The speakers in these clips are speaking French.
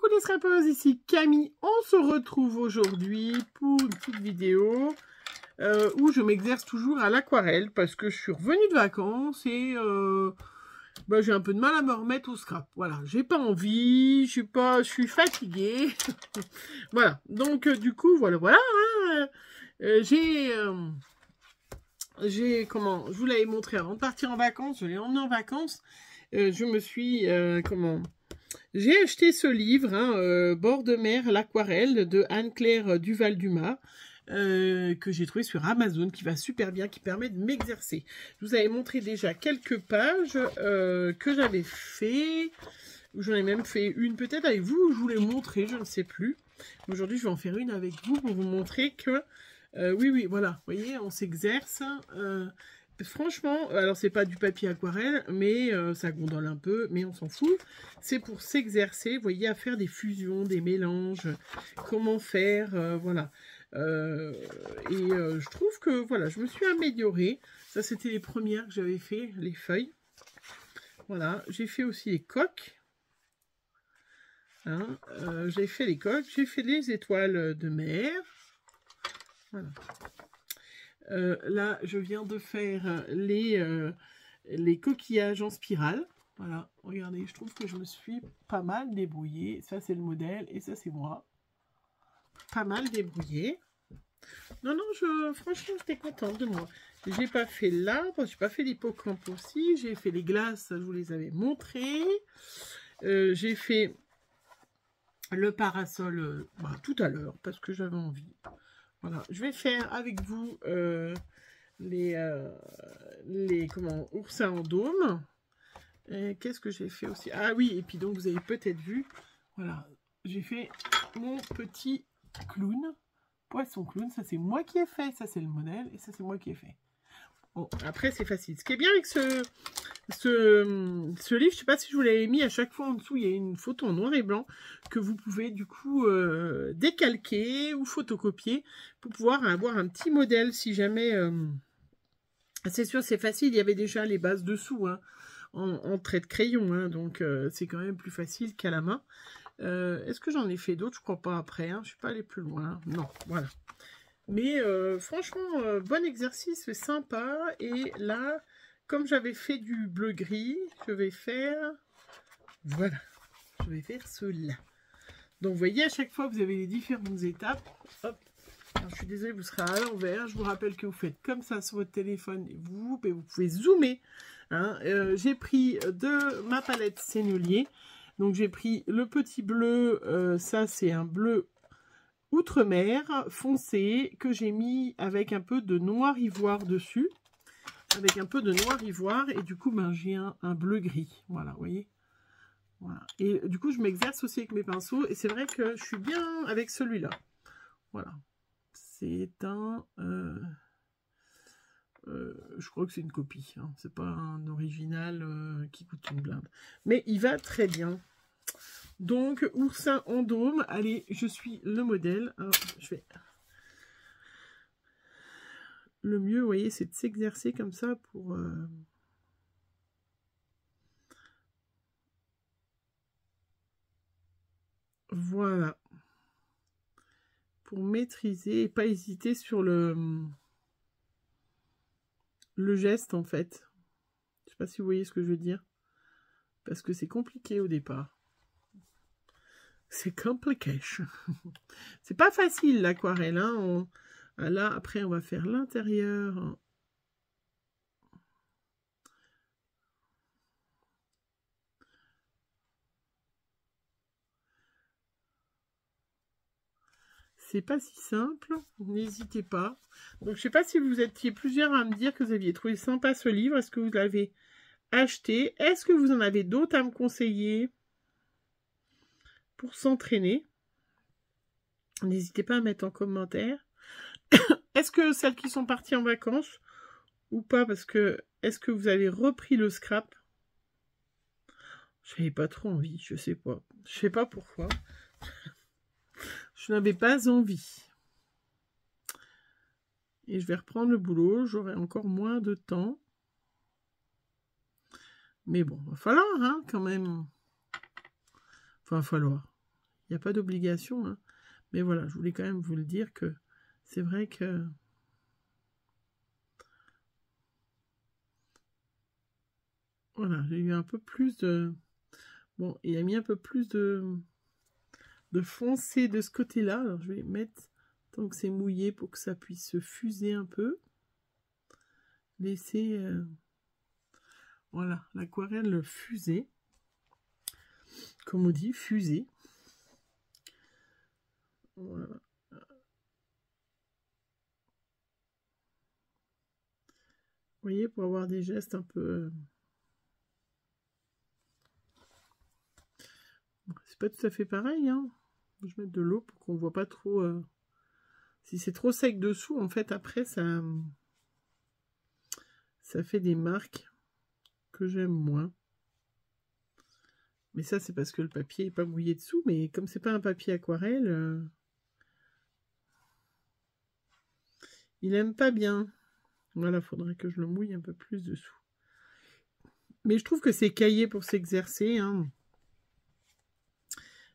Coucou les scrapeuses, ici Camille. On se retrouve aujourd'hui pour une petite vidéo où je m'exerce toujours à l'aquarelle parce que je suis revenue de vacances et j'ai un peu de mal à me remettre au scrap. Voilà, j'ai pas envie, je suis fatiguée. Voilà, donc du coup, voilà. Hein, je vous l'avais montré avant de partir en vacances, je l'ai emmené en vacances. Je me suis, j'ai acheté ce livre, hein, Bord de mer, l'aquarelle de Anne-Claire Duval-Dumas, que j'ai trouvé sur Amazon, qui va super bien, qui permet de m'exercer. Je vous avais montré déjà quelques pages que j'avais fait, j'en ai même fait une peut-être avec vous, je vous l'ai montré, je ne sais plus. Aujourd'hui, je vais en faire une avec vous pour vous montrer que, oui, voilà, vous voyez, on s'exerce. Franchement, alors c'est pas du papier aquarelle, mais ça gondole un peu, mais on s'en fout. C'est pour s'exercer, vous voyez, à faire des fusions, des mélanges, comment faire, voilà. Je trouve que, voilà, je me suis améliorée. Ça, c'était les premières que j'avais fait, les feuilles. Voilà, j'ai fait aussi les coques. Hein, j'ai fait les coques, j'ai fait les étoiles de mer. Voilà. Là, je viens de faire les coquillages en spirale. Voilà, regardez, je trouve que je me suis pas mal débrouillée. Ça, c'est le modèle et ça, c'est moi. Pas mal débrouillée. Non, franchement, j'étais contente de moi. J'ai pas fait l'arbre, j'ai pas fait l'hippocampe aussi. J'ai fait les glaces, je vous les avais montrées. J'ai fait le parasol tout à l'heure parce que j'avais envie. Voilà, je vais faire avec vous les oursins en dôme. Qu'est-ce que j'ai fait aussi? Ah oui, et puis donc vous avez peut-être vu, voilà, j'ai fait mon petit clown, poisson clown. Ça c'est moi qui ai fait, ça c'est le modèle, et ça c'est moi qui ai fait. Bon, après c'est facile. Ce qui est bien avec ce livre, je sais pas si je vous l'avais mis, à chaque fois en dessous il y a une photo en noir et blanc que vous pouvez du coup décalquer ou photocopier pour pouvoir avoir un petit modèle si jamais. C'est sûr, c'est facile, il y avait déjà les bases dessous, hein, en trait de crayon, hein, donc c'est quand même plus facile qu'à la main. Est-ce que j'en ai fait d'autres? Je crois pas après, hein, je suis pas allée plus loin. Non, voilà. Mais franchement, bon exercice, c'est sympa. Et là, comme j'avais fait du bleu-gris, je vais faire... Voilà, je vais faire cela. Donc, vous voyez, à chaque fois, vous avez les différentes étapes. Hop. Alors, je suis désolée, vous serez à l'envers. Je vous rappelle que vous faites comme ça sur votre téléphone. Et vous pouvez zoomer. Hein. J'ai pris de ma palette Sennelier. Donc, j'ai pris le petit bleu. Ça, c'est un bleu Outre-mer foncé que j'ai mis avec un peu de noir ivoire dessus. Avec un peu de noir ivoire. Et du coup, j'ai un bleu-gris. Voilà, vous voyez. Voilà. Et du coup, je m'exerce aussi avec mes pinceaux. Et c'est vrai que je suis bien avec celui-là. Voilà. C'est un... je crois que c'est une copie. Hein. C'est pas un original qui coûte une blinde. Mais il va très bien. Donc, oursin en dôme. Allez, je suis le modèle. Alors, je vais... Le mieux, vous voyez, c'est de s'exercer comme ça pour... Voilà. Pour maîtriser et pas hésiter sur le geste, en fait. Je sais pas si vous voyez ce que je veux dire. Parce que c'est compliqué au départ. C'est compliqué. C'est pas facile l'aquarelle. Hein. Là, après, on va faire l'intérieur. C'est pas si simple. N'hésitez pas. Donc, je sais pas si vous étiez plusieurs à me dire que vous aviez trouvé sympa ce livre. Est-ce que vous l'avez acheté? Est-ce que vous en avez d'autres à me conseiller pour s'entraîner? N'hésitez pas à mettre en commentaire. Est-ce que celles qui sont parties en vacances ou pas? Parce que est-ce que vous avez repris le scrap? J'avais pas trop envie, je sais pas. Je sais pas pourquoi. Je n'avais pas envie. Et je vais reprendre le boulot. J'aurai encore moins de temps. Mais bon, va falloir, hein, quand même. Enfin, va falloir. n'y a pas d'obligation, hein. Mais voilà, je voulais quand même vous le dire que c'est vrai que... Voilà, j'ai eu un peu plus de... Bon, il a mis un peu plus de foncé de ce côté-là. Alors, je vais mettre, tant que c'est mouillé, pour que ça puisse se fuser un peu. Laisser, voilà, l'aquarelle fuser. Comme on dit, fuser. Voilà. Vous voyez, pour avoir des gestes un peu... C'est pas tout à fait pareil, hein. Je vais mettre de l'eau pour qu'on voit pas trop... Si c'est trop sec dessous, en fait, après, ça fait des marques que j'aime moins. Mais ça, c'est parce que le papier n'est pas mouillé dessous. Mais comme c'est pas un papier aquarelle, il aime pas bien. Voilà, faudrait que je le mouille un peu plus dessous. Mais je trouve que c'est cahier pour s'exercer, hein.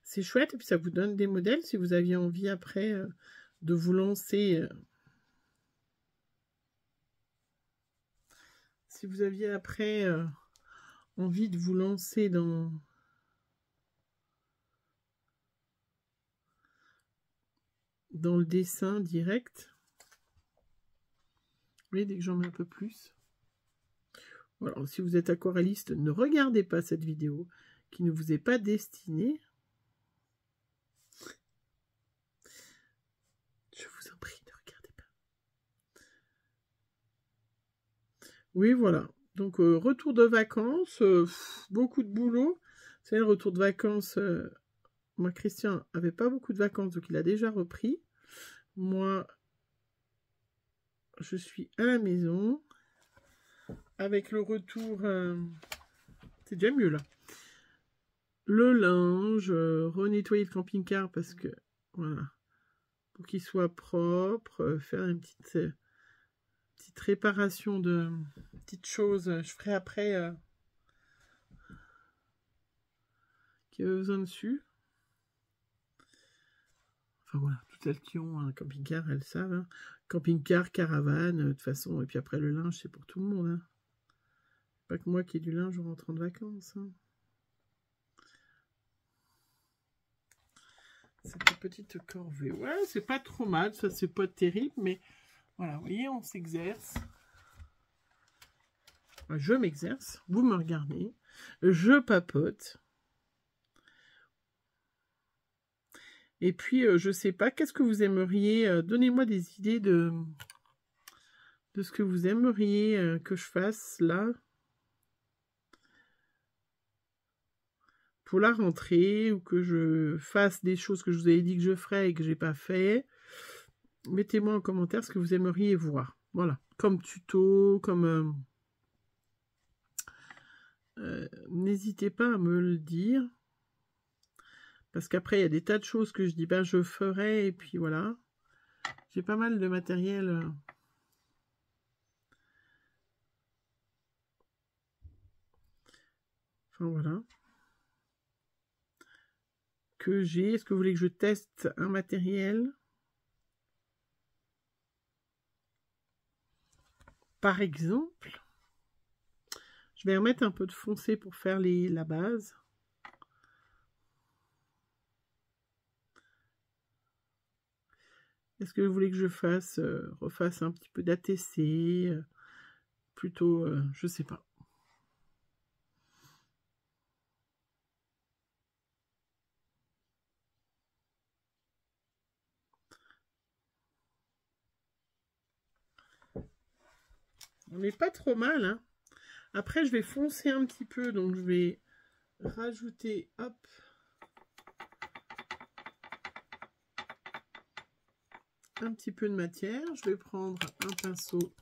C'est chouette, et puis ça vous donne des modèles si vous aviez envie après de vous lancer. Si vous aviez après envie de vous lancer dans le dessin direct. Vous voyez, dès que j'en mets un peu plus. Voilà, si vous êtes aquarelliste, ne regardez pas cette vidéo qui ne vous est pas destinée. Je vous en prie, ne regardez pas. Oui, voilà. Donc, retour de vacances, beaucoup de boulot. Vous savez, le retour de vacances, moi, Christian n'avait pas beaucoup de vacances, donc il a déjà repris. Moi, je suis à la maison. Avec le retour, c'est déjà mieux, là. Le linge, renettoyer le camping-car parce que, voilà, pour qu'il soit propre, faire une petite réparation de petites choses. Je ferai après qui avait besoin dessus. Enfin voilà, toutes celles qui ont un camping-car, elles savent. Hein. Camping-car, caravane, de toute façon. Et puis après, le linge, c'est pour tout le monde. Hein. Pas que moi qui ai du linge en rentrant de vacances. Hein. Cette petite corvée. Ouais, c'est pas trop mal. Ça, c'est pas terrible. Mais voilà, vous voyez, on s'exerce. Je m'exerce. Vous me regardez. Je papote. Et puis, je sais pas, qu'est-ce que vous aimeriez? Donnez-moi des idées de ce que vous aimeriez que je fasse là. Pour la rentrée, ou que je fasse des choses que je vous avais dit que je ferais et que j'ai pas fait. Mettez-moi en commentaire ce que vous aimeriez voir. Voilà, comme tuto, comme... n'hésitez pas à me le dire. Parce qu'après, il y a des tas de choses que je dis, ben je ferai, et puis voilà. J'ai pas mal de matériel. Enfin, voilà. Que j'ai. Est-ce que vous voulez que je teste un matériel? Par exemple, je vais remettre un peu de foncé pour faire la base. Est-ce que vous voulez que je refasse un petit peu d'ATC? Plutôt, je sais pas. On n'est pas trop mal, hein. Après, je vais foncer un petit peu, donc je vais rajouter, hop, un petit peu de matière. Je vais prendre un pinceau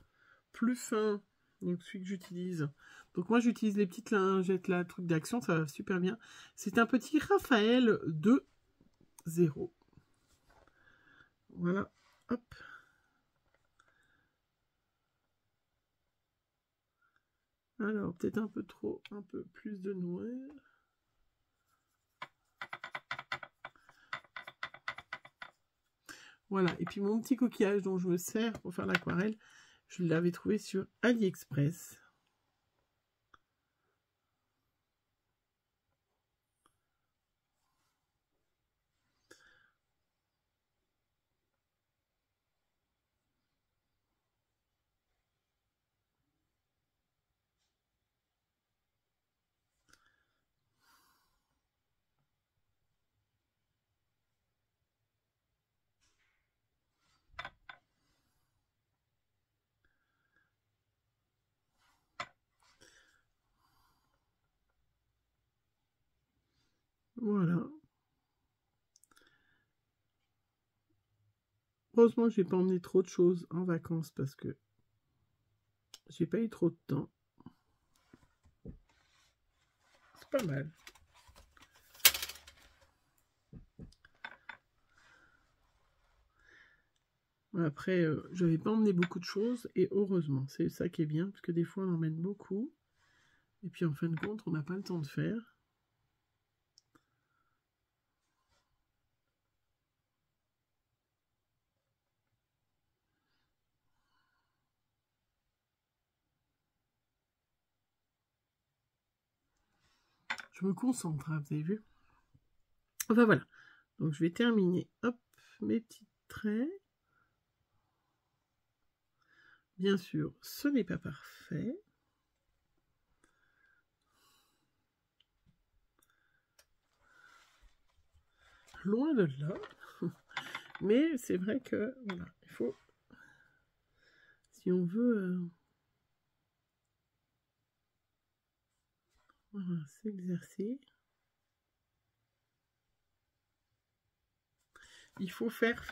plus fin, donc celui que j'utilise. Donc moi, j'utilise les petites lingettes là, truc d'action, ça va super bien. C'est un petit Raphaël 2.0. Voilà, hop. Alors, peut-être un peu plus de noir. Voilà, et puis mon petit coquillage dont je me sers pour faire l'aquarelle, je l'avais trouvé sur AliExpress. Voilà. Heureusement, je n'ai pas emmené trop de choses en vacances parce que j'ai pas eu trop de temps. C'est pas mal. Après, je n'avais pas emmené beaucoup de choses et heureusement, c'est ça qui est bien parce que des fois on emmène beaucoup et puis en fin de compte, on n'a pas le temps de faire. Je me concentre, hein, vous avez vu? Enfin voilà. Donc je vais terminer, hop, mes petits traits. Bien sûr, ce n'est pas parfait. Loin de là. Mais c'est vrai que, voilà, il faut, si on veut, voilà, s'exercer, il faut faire.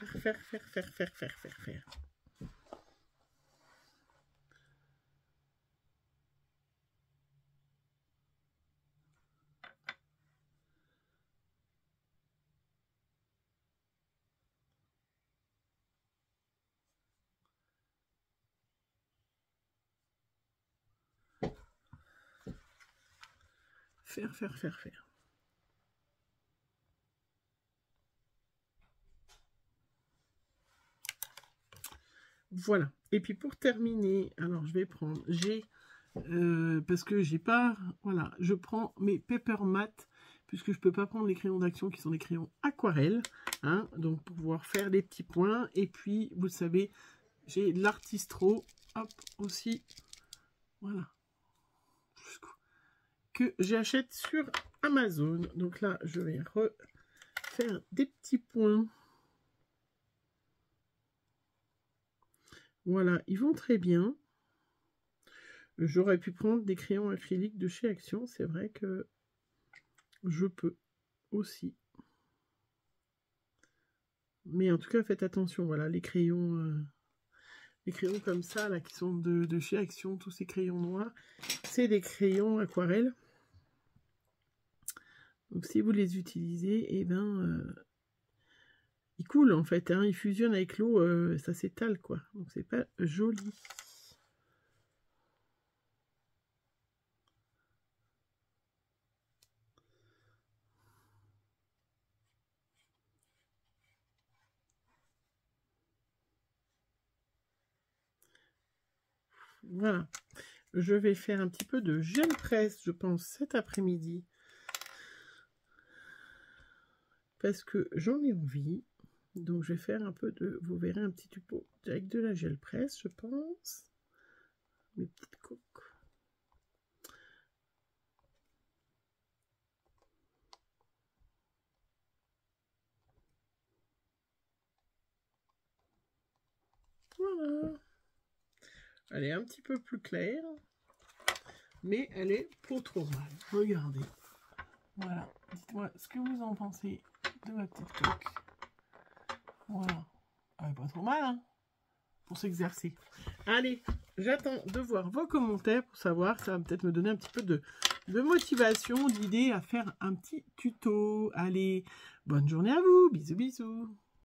Faire. Voilà. Et puis pour terminer, alors je vais prendre, parce que j'ai pas, voilà, je prends mes Paper Matte, puisque je peux pas prendre les crayons d'action qui sont des crayons aquarelle, hein, donc pour pouvoir faire des petits points. Et puis, vous le savez, j'ai l'Artistro, hop, aussi, voilà, que j'achète sur Amazon. Donc là, je vais refaire des petits points. Voilà, ils vont très bien. J'aurais pu prendre des crayons acryliques de chez Action. C'est vrai que je peux aussi. Mais en tout cas, faites attention. Voilà, les crayons comme ça, là, qui sont de chez Action, tous ces crayons noirs, c'est des crayons aquarelles. Donc, si vous les utilisez, eh ben, ils coulent, en fait. Hein, ils fusionnent avec l'eau, ça s'étale, quoi. Donc, c'est pas joli. Voilà. Je vais faire un petit peu de gel presse, je pense, cet après-midi. Parce que j'en ai envie. Donc, je vais faire un peu de... Vous verrez un petit tuto avec de la gel presse, je pense. Mes petites coques. Voilà. Elle est un petit peu plus claire. Mais elle est pas trop mal. Regardez. Voilà. Dites-moi ce que vous en pensez de ma petite coque. Voilà. Elle est pas trop mal, hein, pour s'exercer. Allez, j'attends de voir vos commentaires pour savoir. Ça va peut-être me donner un petit peu de motivation, d'idées à faire un petit tuto. Allez, bonne journée à vous. Bisous, bisous.